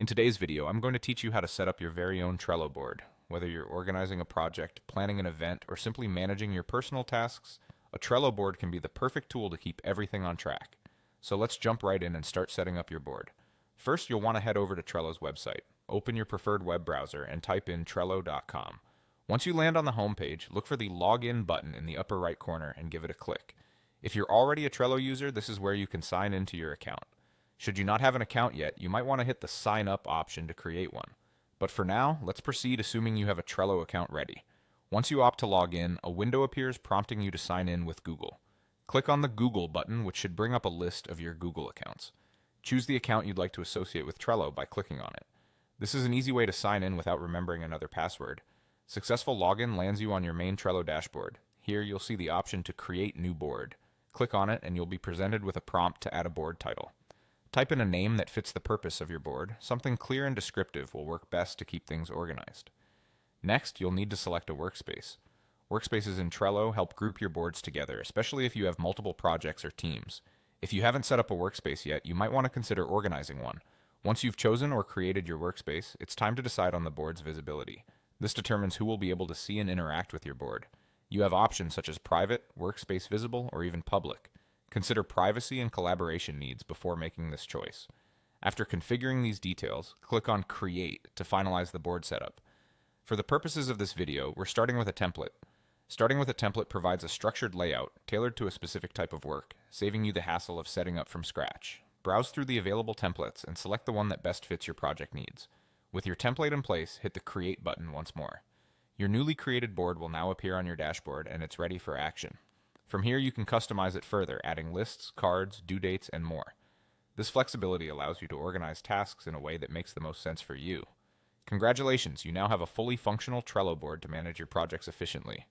In today's video, I'm going to teach you how to set up your very own Trello board. Whether you're organizing a project, planning an event, or simply managing your personal tasks, a Trello board can be the perfect tool to keep everything on track. So let's jump right in and start setting up your board. First, you'll want to head over to Trello's website. Open your preferred web browser and type in Trello.com. Once you land on the home page, look for the Login button in the upper right corner and give it a click. If you're already a Trello user, this is where you can sign into your account. Should you not have an account yet, you might want to hit the Sign Up option to create one. But for now, let's proceed assuming you have a Trello account ready. Once you opt to log in, a window appears prompting you to sign in with Google. Click on the Google button, which should bring up a list of your Google accounts. Choose the account you'd like to associate with Trello by clicking on it. This is an easy way to sign in without remembering another password. Successful login lands you on your main Trello dashboard. Here you'll see the option to create new board. Click on it and you'll be presented with a prompt to add a board title. Type in a name that fits the purpose of your board. Something clear and descriptive will work best to keep things organized. Next, you'll need to select a workspace. Workspaces in Trello help group your boards together, especially if you have multiple projects or teams. If you haven't set up a workspace yet, you might want to consider organizing one. Once you've chosen or created your workspace, it's time to decide on the board's visibility. This determines who will be able to see and interact with your board. You have options such as private, workspace visible, or even public. Consider privacy and collaboration needs before making this choice. After configuring these details, click on Create to finalize the board setup. For the purposes of this video, we're starting with a template. Starting with a template provides a structured layout tailored to a specific type of work, saving you the hassle of setting up from scratch. Browse through the available templates and select the one that best fits your project needs. With your template in place, hit the Create button once more. Your newly created board will now appear on your dashboard and it's ready for action. From here, you can customize it further, adding lists, cards, due dates, and more. This flexibility allows you to organize tasks in a way that makes the most sense for you. Congratulations, you now have a fully functional Trello board to manage your projects efficiently.